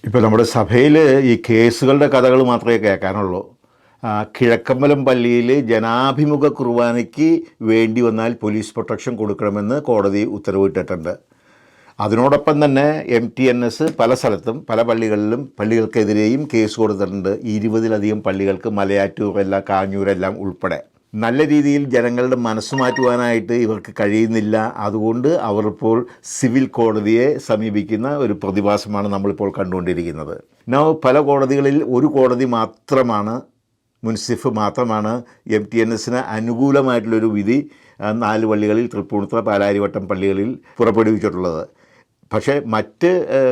ഇപ്പോൾ നമ്മുടെ സഭയിൽ ഈ കേസുകളുടെ കഥകൾ മാത്രമേ കേൾക്കാനുള്ളൂ. കിഴക്കമ്പലം പള്ളിയിൽ ജനാഭിമുഖ കുർബാനയ്ക്ക് വേണ്ടി വന്നാൽ പോലീസ് പ്രൊട്ടക്ഷൻ കൊടുക്കണമെന്ന് കോടതി ഉത്തരവിട്ടിട്ടുണ്ട്. അതിനോടൊപ്പം തന്നെ MTNS പല സ്ഥലത്തും പല പള്ളികൾക്കെതിരെയും കേസ് കൊടുത്തിട്ടുണ്ട്. 20-ലധികം പള്ളികൾക്ക്, മലയാറ്റൂരെല്ലാം കാഞ്ഞൂരെല്ലാം ഉൾപ്പെടെ. നല്ല രീതിയിൽ ജനങ്ങളുടെ മനസ്സ് മാറ്റുവാനായിട്ട് ഇവർക്ക് കഴിയുന്നില്ല. അതുകൊണ്ട് അവർ ഇപ്പോൾ സിവിൽ കോടതിയെ സമീപിക്കുന്ന ഒരു പ്രതിഭാസമാണ് നമ്മളിപ്പോൾ കണ്ടുകൊണ്ടിരിക്കുന്നത്. പല കോടതികളിൽ ഒരു കോടതി മാത്രമാണ്, മുൻസിഫ് മാത്രമാണ് MTNSന് അനുകൂലമായിട്ടുള്ളൊരു വിധി 4 പള്ളികളിൽ, തൃപ്പൂണിത്തുറ, പാലാരിവട്ടം പള്ളികളിൽ പുറപ്പെടുവിച്ചിട്ടുള്ളത്. പക്ഷേ മറ്റ്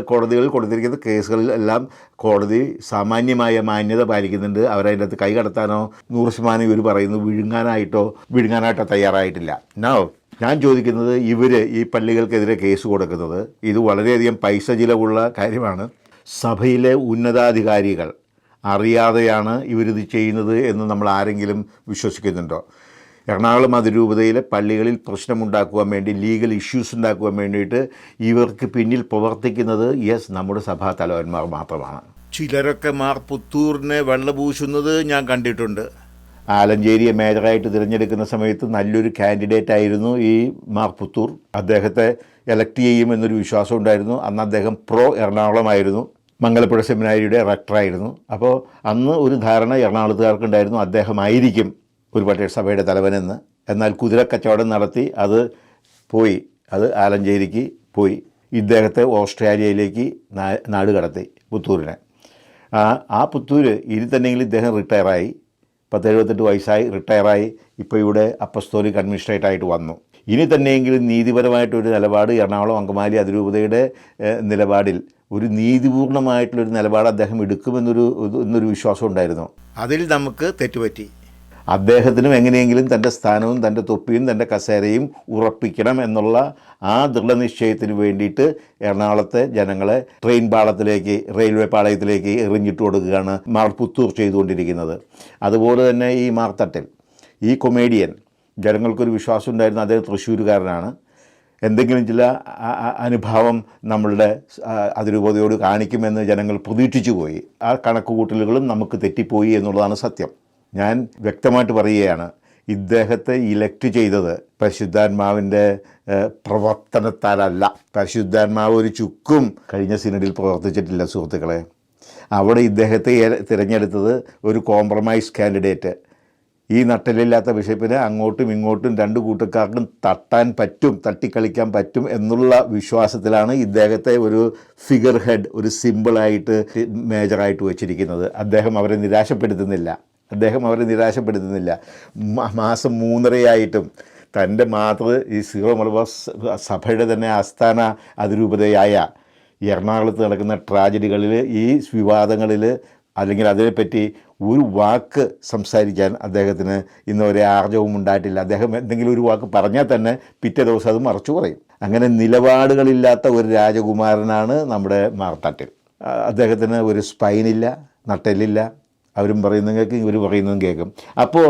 കോടതികളിൽ കൊടുത്തിരിക്കുന്ന കേസുകളിൽ എല്ലാം കോടതി സാമാന്യമായ മാന്യത പാലിക്കുന്നുണ്ട്. അവരതിൻ്റെ അകത്ത് കൈ കടത്താനോ 100% ഇവർ പറയുന്നു വിഴുങ്ങാനായിട്ടോ തയ്യാറായിട്ടില്ല. ഞാൻ ചോദിക്കുന്നത്, ഈ പള്ളികൾക്കെതിരെ കേസ് കൊടുക്കുന്നത് ഇത് വളരെയധികം പൈസ ചിലവുള്ള കാര്യമാണ്. സഭയിലെ ഉന്നതാധികാരികൾ അറിയാതെയാണ് ഇവരിത് ചെയ്യുന്നത് എന്ന് നമ്മൾ ആരെങ്കിലും വിശ്വസിക്കുന്നുണ്ടോ? എറണാകുളം അതിരൂപതയിലെ പള്ളികളിൽ പ്രശ്നമുണ്ടാക്കുവാൻ വേണ്ടി, ലീഗൽ ഇഷ്യൂസ് ഉണ്ടാക്കുവാൻ വേണ്ടിയിട്ട് ഇവർക്ക് പിന്നിൽ പ്രവർത്തിക്കുന്നത് നമ്മുടെ സഭാ തലവന്മാർ മാത്രമാണ്. ചിലരൊക്കെ മാർ പുത്തൂറിനെ വെള്ളപൂശുന്നത് ഞാൻ കണ്ടിട്ടുണ്ട്. ആലഞ്ചേരിയെ മേജറായിട്ട് തിരഞ്ഞെടുക്കുന്ന സമയത്ത് നല്ലൊരു കാൻഡിഡേറ്റ് ആയിരുന്നു ഈ മാർ പുത്തൂർ. അദ്ദേഹത്തെ എലക്ട് ചെയ്യുമെന്നൊരു വിശ്വാസം ഉണ്ടായിരുന്നു. അന്ന് അദ്ദേഹം പ്രോ എറണാകുളമായിരുന്നു, മംഗലപ്പുഴ സെമിനാരിയുടെ റെക്ടറായിരുന്നു. അപ്പോൾ അന്ന് ഒരു ധാരണ എറണാകുളത്തുകാർക്കുണ്ടായിരുന്നു, അദ്ദേഹമായിരിക്കും ഒരു പക്ഷേ സഭയുടെ തലവനെന്ന്. എന്നാൽ കുതിരക്കച്ചവടം നടത്തി അത് ആലഞ്ചേരിക്ക് പോയി. ഇദ്ദേഹത്തെ ഓസ്ട്രേലിയയിലേക്ക് നാട് കടത്തി, പുത്തൂരിനെ. ആ പുത്തൂര് ഇനി തന്നെയെങ്കിലും ഇദ്ദേഹം റിട്ടയറായി, 78 വയസ്സായി റിട്ടയറായി. ഇപ്പോൾ ഇവിടെ അപ്പസ്തോലിക് അഡ്മിനിസ്ട്രേറ്ററായിട്ട് വന്നു. ഇനി തന്നെയെങ്കിലും നീതിപരമായിട്ടൊരു നിലപാട് എറണാകുളം അങ്കമാലി അതിരൂപതയുടെ നിലപാടിൽ ഒരു നീതിപൂർണമായിട്ടുള്ളൊരു നിലപാട് അദ്ദേഹം എടുക്കുമെന്നൊരു വിശ്വാസം ഉണ്ടായിരുന്നു. അതിൽ നമുക്ക് തെറ്റുപറ്റി. അദ്ദേഹത്തിനും എങ്ങനെയെങ്കിലും തൻ്റെ സ്ഥാനവും തൻ്റെ തൊപ്പിയും തൻ്റെ കസേരയും ഉറപ്പിക്കണം എന്നുള്ള ആ ദൃഢനിശ്ചയത്തിന് വേണ്ടിയിട്ട് എറണാകുളത്തെ ജനങ്ങളെ ട്രെയിൻ പാളത്തിലേക്ക്, റെയിൽവേ പാളയത്തിലേക്ക് എറിഞ്ഞിട്ട് കൊടുക്കുകയാണ് മാർ പുത്തൂർ ചെയ്തുകൊണ്ടിരിക്കുന്നത്. അതുപോലെ തന്നെ ഈ മാർത്തട്ടിൽ, ഈ കൊമേഡിയൻ, ജനങ്ങൾക്കൊരു വിശ്വാസം ഉണ്ടായിരുന്നു അദ്ദേഹം തൃശ്ശൂരുകാരനാണ്, എന്തെങ്കിലും ചില അനുഭാവം നമ്മളുടെ അതിരൂപതയോട് കാണിക്കുമെന്ന് ജനങ്ങൾ പ്രതീക്ഷിച്ചു പോയി. ആ കണക്കുകൂട്ടലുകളും നമുക്ക് തെറ്റിപ്പോയി എന്നുള്ളതാണ് സത്യം. ഞാൻ വ്യക്തമായിട്ട് പറയുകയാണ്, ഇദ്ദേഹത്തെ ഇലക്ട് ചെയ്തത് പരിശുദ്ധാത്മാവിൻ്റെ പ്രവർത്തനത്താലല്ല. പരിശുദ്ധാത്മാവ് ഒരു ചുക്കും കഴിഞ്ഞ സിനഡിൽ പ്രവർത്തിച്ചിട്ടില്ല സുഹൃത്തുക്കളെ. അവിടെ ഇദ്ദേഹത്തെ തിരഞ്ഞെടുത്തത് ഒരു കോംപ്രമൈസ് കാൻഡിഡേറ്റ്. ഈ നട്ടലില്ലാത്ത ബിഷപ്പിനെ അങ്ങോട്ടും ഇങ്ങോട്ടും 2 കൂട്ടക്കാർക്കും തട്ടാൻ പറ്റും, തട്ടിക്കളിക്കാൻ പറ്റും എന്നുള്ള വിശ്വാസത്തിലാണ് ഇദ്ദേഹത്തെ ഒരു ഫിഗർ ഹെഡ്, ഒരു സിമ്പിളായിട്ട് മേജറായിട്ട് വെച്ചിരിക്കുന്നത്. അദ്ദേഹം അവരെ നിരാശപ്പെടുത്തുന്നില്ല. മാസം 3.5 തൻ്റെ ഈ സീറോ മലബാർ സഭയുടെ തന്നെ ആസ്ഥാന അതിരൂപതയായ എറണാകുളത്ത് നടക്കുന്ന ട്രാജഡികളിൽ, ഈ വിവാദങ്ങളിൽ, അല്ലെങ്കിൽ അതിനെപ്പറ്റി ഒരു വാക്ക് സംസാരിക്കാൻ അദ്ദേഹത്തിന് ഇന്നുവരെ ആർജവും ഉണ്ടായിട്ടില്ല. അദ്ദേഹം എന്തെങ്കിലും ഒരു വാക്ക് പറഞ്ഞാൽ തന്നെ പിറ്റേ ദിവസം അത് മറച്ചു പറയും. അങ്ങനെ നിലപാടുകളില്ലാത്ത ഒരു രാജകുമാരനാണ് നമ്മുടെ മാർത്തട്ടിൽ. അദ്ദേഹത്തിന് ഒരു സ്പൈനില്ല, നട്ടെല്ലില്ല. അവരും പറയുന്നതും കേൾക്കും, ഇവർ പറയുന്നതും കേൾക്കും. അപ്പോൾ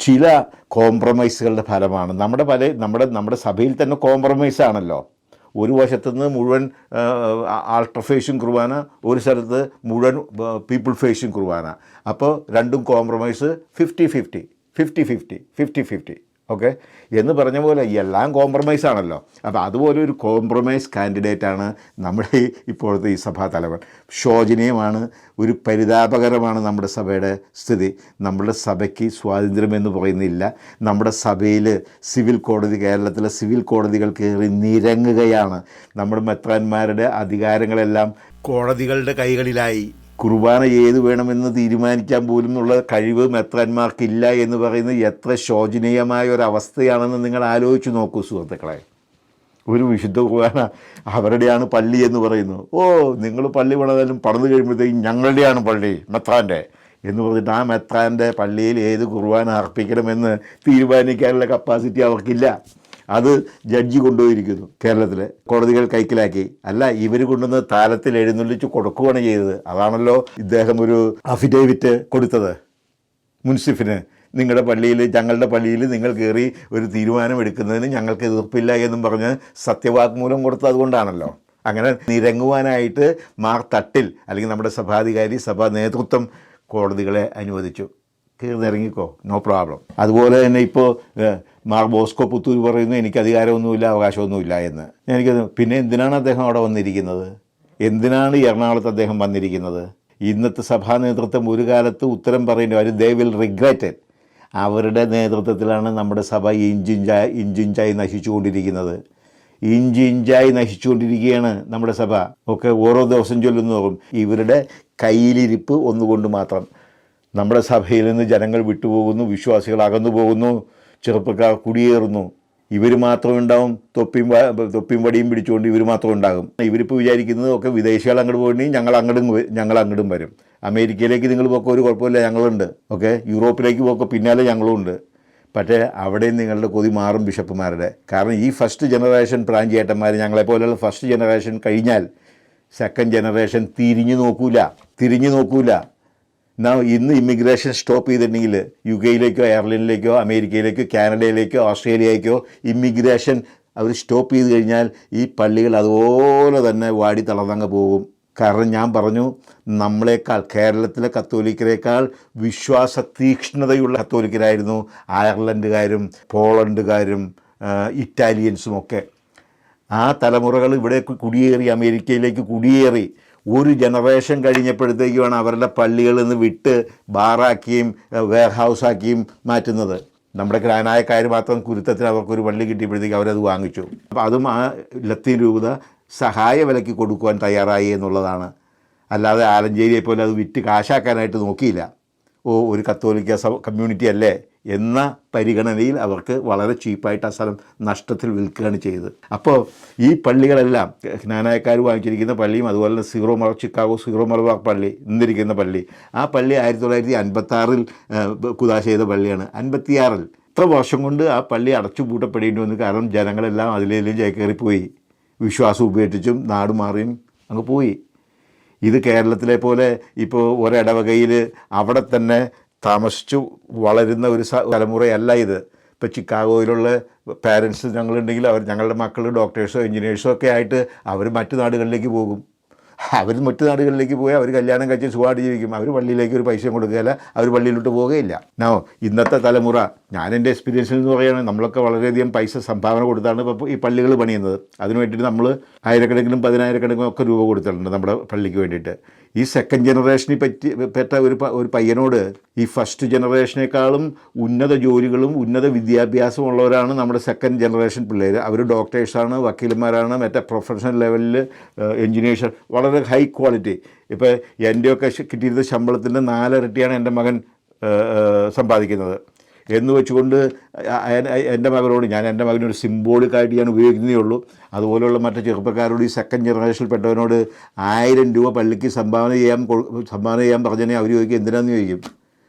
ചില കോംപ്രമൈസുകളുടെ ഫലമാണ് നമ്മുടെ സഭയിൽ തന്നെ കോംപ്രമൈസാണല്ലോ. ഒരു വശത്തുനിന്ന് മുഴുവൻ ആൾട്ടർ ഫേഷ്യൻ കുർബാന, ഒരു സ്ഥലത്ത് മുഴുവൻ പീപ്പിൾ ഫേഷ്യൻ കുർബാന. അപ്പോൾ രണ്ടും കോംപ്രമൈസ് 50-50 ഓക്കെ എന്ന് പറഞ്ഞ പോലെ എല്ലാം കോംപ്രമൈസ് ആണല്ലോ. അപ്പോൾ അതുപോലെ ഒരു കോംപ്രമൈസ് കാൻഡിഡേറ്റാണ് നമ്മുടെ ഇപ്പോഴത്തെ ഈ സഭാ തലവൻ. ശോചനീയമാണ്, ഒരു പരിതാപകരമാണ് നമ്മുടെ സഭയുടെ സ്ഥിതി. നമ്മുടെ സഭയ്ക്ക് സ്വാതന്ത്ര്യമെന്ന് പറയുന്നില്ല. നമ്മുടെ സഭയിൽ കേരളത്തിലെ സിവിൽ കോടതികൾ കയറി നിരങ്ങുകയാണ്. നമ്മുടെ മെത്രാന്മാരുടെ അധികാരങ്ങളെല്ലാം കോടതികളുടെ കൈകളിലായി. കുർബാന ഏത് വേണമെന്ന് തീരുമാനിക്കാൻ പോലുമുള്ള കഴിവ് മെത്രാന്മാർക്കില്ല എന്ന് പറയുന്നത് എത്ര ശോചനീയമായ ഒരവസ്ഥയാണെന്ന് നിങ്ങൾ ആലോചിച്ച് നോക്കൂ സുഹൃത്തുക്കളെ. ഒരു വിശുദ്ധ കുർബാന അവരുടെയാണ് പള്ളി എന്ന് പറയുന്നു. നിങ്ങൾ പള്ളി പണിത് കഴിയുമ്പോഴത്തേക്കും ഞങ്ങളുടെയാണ് പള്ളി, മെത്രാൻ്റെ എന്ന് പറഞ്ഞിട്ട് ആ മെത്രാൻ്റെ പള്ളിയിൽ ഏത് കുർബാന അർപ്പിക്കണമെന്ന് തീരുമാനിക്കാനുള്ള കപ്പാസിറ്റി അവർക്കില്ല. അത് ജഡ്ജി കൊണ്ടുപോയിരിക്കുന്നു. കേരളത്തിലെ കോടതികൾ കൈക്കലാക്കി. അല്ല, ഇവർ കൊണ്ടുവന്ന് താലത്തിൽ എഴുന്നള്ളിച്ച് കൊടുക്കുകയാണ് ചെയ്തത്. അതാണല്ലോ ഇദ്ദേഹം ഒരു അഫിഡേവിറ്റ് കൊടുത്തത് മുൻസിഫിന്. ഞങ്ങളുടെ പള്ളിയിൽ നിങ്ങൾ കയറി ഒരു തീരുമാനം എടുക്കുന്നതിന് ഞങ്ങൾക്ക് എതിർപ്പില്ല എന്നും പറഞ്ഞ് സത്യവാങ്മൂലം കൊടുത്തത് അതുകൊണ്ടാണല്ലോ. അങ്ങനെ നിരങ്ങുവാനായിട്ട് മാർ തട്ടിൽ അല്ലെങ്കിൽ നമ്മുടെ സഭാധികാരി സഭാ നേതൃത്വം കോടതികളെ അനുവദിച്ചു. കീർന്നിറങ്ങിക്കോ, നോ പ്രോബ്ലം. അതുപോലെ തന്നെ ഇപ്പോൾ മാർ ബോസ്കോ പുത്തൂർ പറയുന്നു എനിക്ക് അധികാരമൊന്നുമില്ല, അവകാശമൊന്നുമില്ല എന്ന്. പിന്നെ എന്തിനാണ് അദ്ദേഹം അവിടെ വന്നിരിക്കുന്നത്? എന്തിനാണ് ഈ എറണാകുളത്ത് അദ്ദേഹം വന്നിരിക്കുന്നത്? ഇന്നത്തെ സഭാ നേതൃത്വം ഒരു കാലത്ത് ഉത്തരം പറയേണ്ടി വരും. They will regret. അവരുടെ നേതൃത്വത്തിലാണ് നമ്മുടെ സഭ ഇഞ്ചിഞ്ചായി നശിച്ചുകൊണ്ടിരിക്കുന്നത്. ഇഞ്ചിഞ്ചായി നശിച്ചുകൊണ്ടിരിക്കുകയാണ് നമ്മുടെ സഭ. ഒക്കെ ഓരോ ദിവസം ചൊല്ലുന്നതും ഇവരുടെ കയ്യിലിരിപ്പ് ഒന്നുകൊണ്ട് മാത്രം. നമ്മുടെ സഭയിൽ നിന്ന് ജനങ്ങൾ വിട്ടുപോകുന്നു, വിശ്വാസികൾ അകന്നു പോകുന്നു, ചെറുപ്പക്കാർ കുടിയേറുന്നു. ഇവർ മാത്രം ഉണ്ടാവും, തൊപ്പിയും വടിയും പിടിച്ചുകൊണ്ട് ഇവർ മാത്രം ഉണ്ടാകും. ഇവരിപ്പോൾ വിചാരിക്കുന്നത് ഒക്കെ വിദേശികൾ അങ്ങോട്ട് പോയിട്ടുണ്ടെങ്കിൽ ഞങ്ങൾ അങ്ങോട്ടും വരും. അമേരിക്കയിലേക്ക് നിങ്ങൾ പോക്കെ ഒരു കുഴപ്പമില്ല, ഞങ്ങളുണ്ട്. ഓക്കെ, യൂറോപ്പിലേക്ക് പോക്കെ പിന്നാലെ ഞങ്ങളും ഉണ്ട്. പക്ഷേ അവിടെയും നിങ്ങളുടെ കൊതി മാറും ബിഷപ്പുമാരുടെ. കാരണം ഈ ഫസ്റ്റ് ജനറേഷൻ പ്രാഞ്ചേട്ടന്മാർ, ഞങ്ങളെപ്പോലെയുള്ള ഫസ്റ്റ് ജനറേഷൻ കഴിഞ്ഞാൽ സെക്കൻഡ് ജനറേഷൻ തിരിഞ്ഞു നോക്കൂല. ഇന്ന് ഇമിഗ്രേഷൻ സ്റ്റോപ്പ് ചെയ്തിട്ടുണ്ടെങ്കിൽ UK-യിലേക്കോ അയർലൻഡിലേക്കോ അമേരിക്കയിലേക്കോ കാനഡയിലേക്കോ ഓസ്ട്രേലിയയിലേക്കോ ഇമിഗ്രേഷൻ അവർ സ്റ്റോപ്പ് ചെയ്ത് കഴിഞ്ഞാൽ ഈ പള്ളികൾ അതുപോലെ തന്നെ വാടി തളർന്നങ്ങ് പോകും. കാരണം ഞാൻ പറഞ്ഞു, നമ്മളെക്കാൾ കേരളത്തിലെ കത്തോലിക്കരേക്കാൾ വിശ്വാസ തീക്ഷ്ണതയുള്ള കത്തോലിക്കരായിരുന്നു അയർലൻഡുകാരും പോളണ്ടുകാരും ഇറ്റാലിയൻസും ഒക്കെ. ആ തലമുറകൾ ഇവിടെ കുടിയേറി, അമേരിക്കയിലേക്ക് കുടിയേറി. ഒരു ജനറേഷൻ കഴിഞ്ഞപ്പോഴത്തേക്കുമാണ് അവരുടെ പള്ളികളിൽ നിന്ന് വിട്ട് ബാറാക്കിയും വെയർഹൗസാക്കിയും മാറ്റുന്നത്. നമ്മുടെ ഗ്രാനായക്കാർ മാത്രം കുരുത്തത്തിന് അവർക്കൊരു പള്ളി കിട്ടിയപ്പോഴത്തേക്ക് അവരത് വാങ്ങിച്ചു. അപ്പോൾ അതും ആ ലത്തീൻ രൂപത സഹായ വിലയ്ക്ക് കൊടുക്കുവാൻ തയ്യാറായി എന്നുള്ളതാണ്. അല്ലാതെ ആലഞ്ചേരിയെ പോലെ അത് വിറ്റ് കാശാക്കാനായിട്ട് നോക്കിയില്ല. ഒരു കത്തോലിക്ക കമ്മ്യൂണിറ്റി അല്ലേ എന്ന പരിഗണനയിൽ അവർക്ക് വളരെ ചീപ്പായിട്ട് ആ സ്ഥലം നഷ്ടത്തിൽ വിൽക്കുകയാണ് ചെയ്തത്. അപ്പോൾ ഈ പള്ളികളെല്ലാം ജ്ഞാനായക്കാർ വാങ്ങിച്ചിരിക്കുന്ന പള്ളിയും അതുപോലെ തന്നെ ചിക്കാഗോ സീറോ മലബാർ പള്ളി ഇന്നിരിക്കുന്ന പള്ളി, ആ പള്ളി 1956 കുദാശ ചെയ്ത പള്ളിയാണ്. 56 ഇത്ര വർഷം കൊണ്ട് ആ പള്ളി അടച്ചു പൂട്ടപ്പെടേണ്ടി വന്നു. കാരണം ജനങ്ങളെല്ലാം അതിലേലും ചേക്കേറിപ്പോയി, വിശ്വാസം ഉപേക്ഷിച്ചും നാട് മാറിയും അങ്ങ് പോയി. ഇത് കേരളത്തിലെ പോലെ ഇപ്പോൾ ഒരിടവകയിൽ അവിടെ തന്നെ താമസിച്ചു വളരുന്ന ഒരു തലമുറയല്ല ഇത്. ഇപ്പോൾ ചിക്കാഗോയിലുള്ള പാരൻസ് ഞങ്ങളുണ്ടെങ്കിൽ ഞങ്ങളുടെ മക്കൾ ഡോക്ടേഴ്സോ എൻജിനീയേഴ്സോ ഒക്കെ ആയിട്ട് അവർ മറ്റു നാടുകളിലേക്ക് പോകും. മറ്റു നാടുകളിലേക്ക് പോയി അവർ കല്യാണം കഴിച്ച് സുഖമായിട്ട് ജീവിക്കും. അവർ പള്ളിയിലേക്ക് ഒരു പൈസയും കൊടുക്കുകയില്ല, അവർ പള്ളിയിലോട്ട് പോവുകയില്ല. ഇന്നത്തെ തലമുറ, ഞാൻ എൻ്റെ എക്സ്പീരിയൻസിൽ നിന്ന് പറയുകയാണെങ്കിൽ നമ്മളൊക്കെ വളരെയധികം പൈസ സംഭാവന കൊടുത്താണ് ഇപ്പോൾ ഈ പള്ളികൾ പണിയുന്നത്. അതിന് വേണ്ടിയിട്ട് നമ്മൾ ആയിരക്കണക്കിനും 10,000-കണക്കിനും ഒക്കെ രൂപ കൊടുത്തിട്ടുണ്ട് നമ്മുടെ പള്ളിക്ക് വേണ്ടിയിട്ട്. ഈ സെക്കൻഡ് ജനറേഷനിൽ പെട്ട ഒരു പയ്യനോട് ഈ ഫസ്റ്റ് ജനറേഷനേക്കാളും ഉന്നത ജോലികളും ഉന്നത വിദ്യാഭ്യാസമുള്ളവരാണ് നമ്മുടെ സെക്കൻഡ് ജനറേഷൻ പിള്ളേർ. അവർ ഡോക്ടേഴ്സാണ്, വക്കീലന്മാരാണ്, മറ്റേ പ്രൊഫഷണൽ ലെവലിൽ എൻജിനീയേഴ്സ്, വളരെ ഹൈ ക്വാളിറ്റി. ഇപ്പോൾ എൻ്റെയൊക്കെ കിട്ടിയിരുന്ന ശമ്പളത്തിൻ്റെ 4 ഇരട്ടിയാണ് എൻ്റെ മകൻ സമ്പാദിക്കുന്നത് എന്ന് വെച്ചുകൊണ്ട് എൻ്റെ മകനോട് എൻ്റെ മകനൊരു സിംബോളിക്കായിട്ട് ഞാൻ ഉപയോഗിക്കുന്നേ ഉള്ളൂ. അതുപോലെയുള്ള മറ്റു ചെറുപ്പക്കാരോട് ഈ സെക്കൻഡ് ജനറേഷനിൽപ്പെട്ടവനോട് 1000 രൂപ പള്ളിക്ക് സംഭാവന ചെയ്യാൻ പറഞ്ഞാൽ അവർ ചോദിക്കും എന്തിനാണെന്ന് ചോദിക്കും.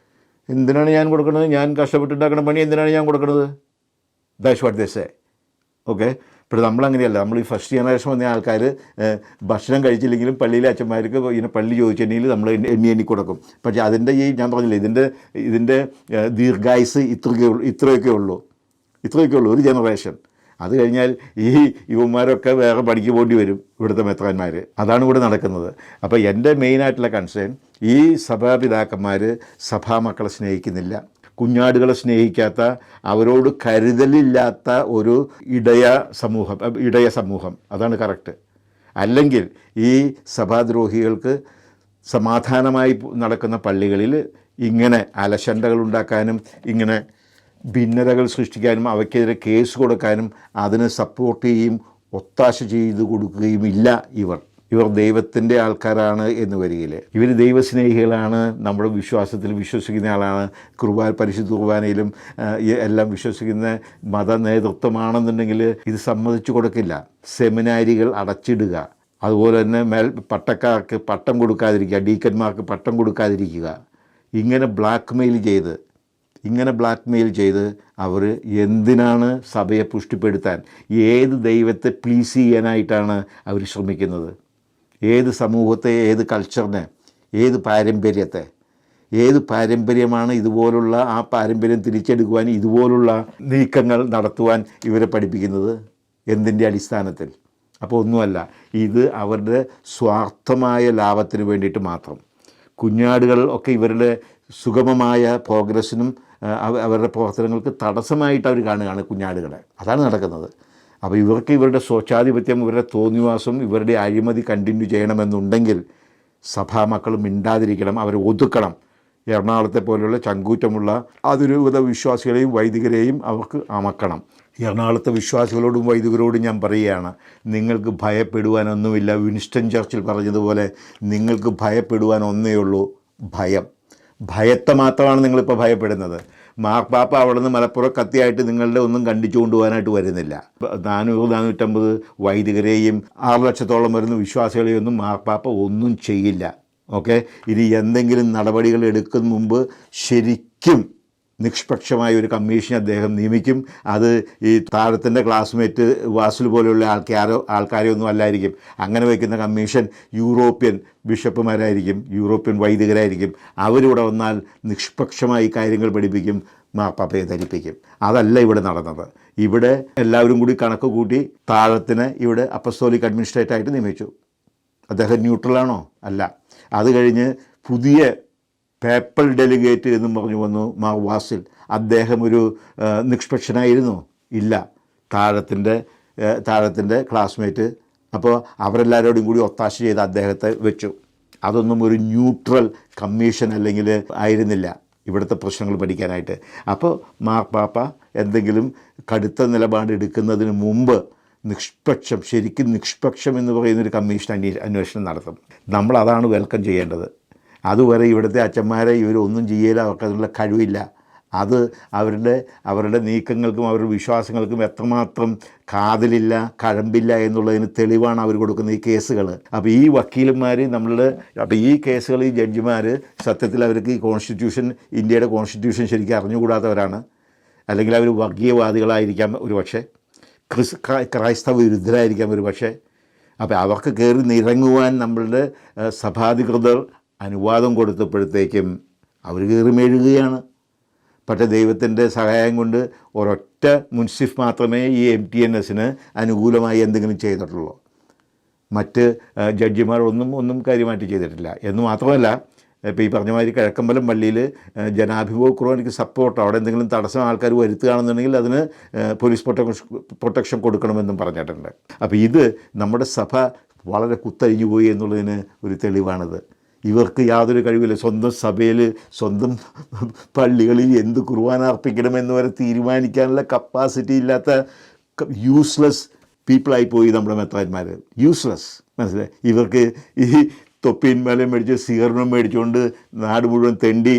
എന്തിനാണ് ഞാൻ കൊടുക്കുന്നത്? ഞാൻ കഷ്ടപ്പെട്ടുണ്ടാക്കുന്ന പണി എന്തിനാണ് ഞാൻ കൊടുക്കുന്നത്? That's what they say. Okay, ഇപ്പോൾ നമ്മളങ്ങനെയല്ല. നമ്മൾ ഈ ഫസ്റ്റ് ജനറേഷൻ വന്ന ആൾക്കാർ ഭക്ഷണം കഴിച്ചില്ലെങ്കിലും പള്ളിയിലെ അച്ഛന്മാർക്ക് ഇങ്ങനെ പള്ളി ചോദിച്ചിട്ടുണ്ടെങ്കിൽ നമ്മൾ എണ്ണി കൊടുക്കും. പക്ഷേ അതിൻ്റെ ഞാൻ പറഞ്ഞില്ലേ, ഇതിൻ്റെ ദീർഘായുസ് ഇത്രയൊക്കെ ഉള്ളൂ ഒരു ജനറേഷൻ. അത് കഴിഞ്ഞാൽ ഈ യുവന്മാരൊക്കെ വേറെ പണിക്ക് പോകേണ്ടി വരും, ഇവിടുത്തെ മെത്രാന്മാർ. അതാണ് ഇവിടെ നടക്കുന്നത്. അപ്പോൾ എൻ്റെ മെയിനായിട്ടുള്ള കൺസേൺ, ഈ സഭാപിതാക്കന്മാർ സഭാമക്കളെ സ്നേഹിക്കുന്നില്ല, കുഞ്ഞാടുകളെ സ്നേഹിക്കാത്ത, അവരോട് കരുതലില്ലാത്ത ഒരു ഇടയ സമൂഹം. അതാണ് കറക്റ്റ്. അല്ലെങ്കിൽ ഈ സഭാദ്രോഹികൾക്ക് സമാധാനമായി നടക്കുന്ന പള്ളികളിൽ ഇങ്ങനെ അലശണ്ടകൾ ഉണ്ടാക്കാനും ഇങ്ങനെ ഭിന്നതകൾ സൃഷ്ടിക്കാനും അവയ്ക്കെതിരെ കേസ് കൊടുക്കാനും അതിന് സപ്പോർട്ട് ചെയ്യുകയും ഒത്താശ ചെയ്തു കൊടുക്കുകയും ഇല്ല. ഇവർ ദൈവത്തിൻ്റെ ആൾക്കാരാണ് എന്ന് വരികയിൽ ഇവർ ദൈവസ്നേഹികളാണ്, നമ്മുടെ വിശ്വാസത്തിൽ വിശ്വസിക്കുന്ന ആളാണ്, പരിശുദ്ധ കുർബാനയിലും എല്ലാം വിശ്വസിക്കുന്ന മത നേതൃത്വമാണെന്നുണ്ടെങ്കിൽ ഇത് സമ്മതിച്ചു കൊടുക്കില്ല. സെമിനാരികൾ അടച്ചിടുക, അതുപോലെ തന്നെ പട്ടക്കാർക്ക് പട്ടം കൊടുക്കാതിരിക്കുക, ഡീക്കന്മാർക്ക് പട്ടം കൊടുക്കാതിരിക്കുക, ഇങ്ങനെ ബ്ലാക്ക് മെയിൽ ചെയ്ത് അവർ എന്തിനാണ് സഭയെ പുഷ്ടിപ്പെടുത്താൻ, ഏത് ദൈവത്തെ പ്ലീസ് ചെയ്യാനായിട്ടാണ് അവർ ശ്രമിക്കുന്നത്? ഏത് സമൂഹത്തെ, ഏത് കൾച്ചറിനെ, ഏത് പാരമ്പര്യമാണ് ഇതുപോലുള്ള ആ പാരമ്പര്യം തിരിച്ചെടുക്കുവാൻ ഇതുപോലുള്ള നീക്കങ്ങൾ നടത്തുവാൻ ഇവരെ പഠിപ്പിക്കുന്നത്? എന്തിൻ്റെ അടിസ്ഥാനത്തിൽ? അപ്പോൾ ഒന്നുമല്ല, ഇത് അവരുടെ സ്വാർത്ഥമായ ലാഭത്തിന് വേണ്ടിയിട്ട് മാത്രം. കുഞ്ഞാടുകൾ ഒക്കെ ഇവരുടെ സുഗമമായ പ്രോഗ്രസ്സിനും അവരുടെ പ്രവർത്തനങ്ങൾക്ക് തടസ്സമായിട്ട് അവർ കാണുകയാണ് കുഞ്ഞാടുകളെ. അതാണ് നടക്കുന്നത്. അപ്പോൾ ഇവർക്ക് ഇവരുടെ സ്വച്ഛാധിപത്യം, ഇവരുടെ തോന്നിവാസം, ഇവരുടെ അഴിമതി കണ്ടിന്യൂ ചെയ്യണമെന്നുണ്ടെങ്കിൽ സഭാമക്കൾ മിണ്ടാതിരിക്കണം, അവരെ ഒതുക്കണം. എറണാകുളത്തെ പോലെയുള്ള ചങ്കൂറ്റമുള്ള അതിരൂപത വിശ്വാസികളെയും വൈദികരെയും അവർക്ക് അമക്കണം. എറണാകുളത്തെ വിശ്വാസികളോടും വൈദികരോടും ഞാൻ പറയുകയാണ്, നിങ്ങൾക്ക് ഭയപ്പെടുവാനൊന്നുമില്ല. വിൻസ്റ്റൺ ചർച്ചിൽ പറഞ്ഞതുപോലെ നിങ്ങൾക്ക് ഭയപ്പെടുവാൻ ഒന്നേ ഉള്ളൂ, ഭയം. ഭയത്തെ മാത്രമാണ് നിങ്ങളിപ്പോൾ ഭയപ്പെടുന്നത്. മാർപ്പാപ്പ അവിടെ നിന്ന് മലപ്പുറം കത്തിയായിട്ട് നിങ്ങളുടെ ഒന്നും കണ്ടിച്ചു കൊണ്ടുപോകാനായിട്ട് വരുന്നില്ല. 400-450 വൈദികരെയും 6 ലക്ഷത്തോളം വരുന്ന വിശ്വാസികളെയും ഒന്നും മാർപ്പാപ്പ ഒന്നും ചെയ്യില്ല. ഓക്കെ, ഇനി എന്തെങ്കിലും നടപടികൾ എടുക്കുന്ന മുമ്പ് ശരിക്കും നിഷ്പക്ഷമായ ഒരു കമ്മീഷൻ അദ്ദേഹം നിയമിക്കും. അത് ഈ താഴത്തിൻ്റെ ക്ലാസ്മേറ്റ് വാസുൽ പോലെയുള്ള ആൾക്കാരെ ഒന്നും അല്ലായിരിക്കും. അങ്ങനെ വയ്ക്കുന്ന കമ്മീഷൻ യൂറോപ്യൻ ബിഷപ്പുമാരായിരിക്കും, യൂറോപ്യൻ വൈദികരായിരിക്കും. അവരിവിടെ വന്നാൽ നിഷ്പക്ഷമായി കാര്യങ്ങൾ പഠിപ്പിക്കും, മാർപ്പാപ്പയെ ധരിപ്പിക്കും. അതല്ല ഇവിടെ നടന്നത്. ഇവിടെ എല്ലാവരും കൂടി കണക്ക് കൂട്ടി താഴത്തിന് ഇവിടെ അപ്പസ്തോലിക് അഡ്മിനിസ്ട്രേറ്ററായിട്ട് നിയമിച്ചു. അദ്ദേഹം ന്യൂട്രലാണോ? അല്ല. അത് കഴിഞ്ഞ് പുതിയ പേപ്പൽ ഡെലിഗേറ്റ് എന്നും പറഞ്ഞു വന്നു മാർ വാസിൽ. അദ്ദേഹം ഒരു നിഷ്പക്ഷനായിരുന്നു? ഇല്ല. താഴത്തിൻ്റെ ക്ലാസ്മേറ്റ്. അപ്പോൾ അവരെല്ലാവരോടും കൂടി ഒത്താശ ചെയ്ത് അദ്ദേഹത്തെ വെച്ചു. അതൊന്നും ഒരു ന്യൂട്രൽ കമ്മീഷൻ അല്ലെങ്കിൽ ആയിരുന്നില്ല ഇവിടുത്തെ പ്രശ്നങ്ങൾ പഠിക്കാനായിട്ട്. അപ്പോൾ മാർപ്പാപ്പ എന്തെങ്കിലും കടുത്ത നിലപാട് എടുക്കുന്നതിന് മുമ്പ് ശരിക്കും നിഷ്പക്ഷം എന്ന് പറയുന്നൊരു കമ്മീഷൻ അന്വേഷണം നടത്തും. നമ്മളതാണ് വെൽക്കം ചെയ്യേണ്ടത്. അതുവരെ ഇവിടുത്തെ അച്ഛന്മാരെ ഇവരൊന്നും ചെയ്യില്ല, അവർക്കതിനുള്ള കഴിവില്ല. അത് അവരുടെ നീക്കങ്ങൾക്കും അവരുടെ വിശ്വാസങ്ങൾക്കും എത്രമാത്രം കാതലില്ല, കഴമ്പില്ല എന്നുള്ളതിന് തെളിവാണ് അവർ കൊടുക്കുന്ന ഈ കേസുകൾ. അപ്പോൾ ഈ വക്കീലന്മാർ അപ്പോൾ ഈ കേസുകൾ, ഈ ജഡ്ജിമാർ സത്യത്തിൽ അവർക്ക് ഈ ഇന്ത്യയുടെ കോൺസ്റ്റിറ്റ്യൂഷൻ ശരിക്കും അറിഞ്ഞുകൂടാത്തവരാണ്. അല്ലെങ്കിൽ അവർ വർഗീയവാദികളായിരിക്കാം ഒരു പക്ഷേ, ക്രൈസ്തവ വിരുദ്ധരായിരിക്കാം ഒരു പക്ഷേ. അപ്പോൾ അവർക്ക് കയറി നിറങ്ങുവാൻ നമ്മളുടെ സഭാധികൃതർ അനുവാദം കൊടുത്തപ്പോഴത്തേക്കും അവർ കയറി മെഴുകുകയാണ്. പക്ഷേ ദൈവത്തിൻ്റെ സഹായം കൊണ്ട് ഒരൊറ്റ മുൻസിഫ് മാത്രമേ ഈ MTNS-ന് അനുകൂലമായി എന്തെങ്കിലും ചെയ്തിട്ടുള്ളൂ. മറ്റ് ജഡ്ജിമാർ ഒന്നും കാര്യമായിട്ട് ചെയ്തിട്ടില്ല. എന്ന് മാത്രമല്ല, ഇപ്പോൾ ഈ പറഞ്ഞ മാതിരി കിഴക്കമ്പലം പള്ളിയിൽ ജനാഭിമുഖ കുർബാനയ്ക്ക് സപ്പോർട്ട്, അവിടെ എന്തെങ്കിലും തടസ്സം ആൾക്കാർ വരുത്തുകയാണെന്നുണ്ടെങ്കിൽ അതിന് പോലീസ് പ്രൊട്ടക്ഷൻ കൊടുക്കണമെന്നും പറഞ്ഞിട്ടുണ്ട്. അപ്പോൾ ഇത് നമ്മുടെ സഭ വളരെ കുത്തഴിഞ്ഞു പോയി എന്നുള്ളതിന് ഒരു തെളിവാണിത്. ഇവർക്ക് യാതൊരു കഴിവില്ല. സ്വന്തം സഭയിൽ, സ്വന്തം പള്ളികളിൽ എന്ത് കുർബാന അർപ്പിക്കണമെന്ന് വരെ തീരുമാനിക്കാനുള്ള കപ്പാസിറ്റി ഇല്ലാത്ത യൂസ്ലെസ് പീപ്പിളായിപ്പോയി നമ്മുടെ മെത്രാന്മാർ. യൂസ്ലെസ്, മനസ്സിലായി? ഇവർക്ക് ഈ തൊപ്പിയും മേലയും മേടിച്ച് സ്വീകരണം മേടിച്ചുകൊണ്ട് നാട് മുഴുവൻ തെണ്ടി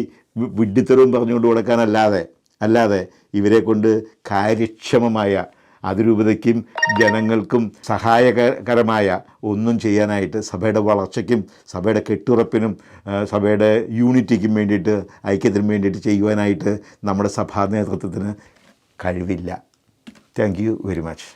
വിഡ്ഢിത്തരവും പറഞ്ഞുകൊണ്ട് കൊടുക്കാനല്ലാതെ ഇവരെ കൊണ്ട് കാര്യക്ഷമമായ അതിരൂപതയ്ക്കും ജനങ്ങൾക്കും സഹായകരമായ ഒന്നും ചെയ്യാനായിട്ട്, സഭയുടെ വളർച്ചയ്ക്കും സഭയുടെ കെട്ടുറപ്പിനും സഭയുടെ യൂണിറ്റിക്കും വേണ്ടിയിട്ട്, ഐക്യത്തിനും വേണ്ടിയിട്ട് ചെയ്യുവാനായിട്ട് നമ്മുടെ സഭാ നേതൃത്വത്തിന് കഴിവില്ല. Thank you very much.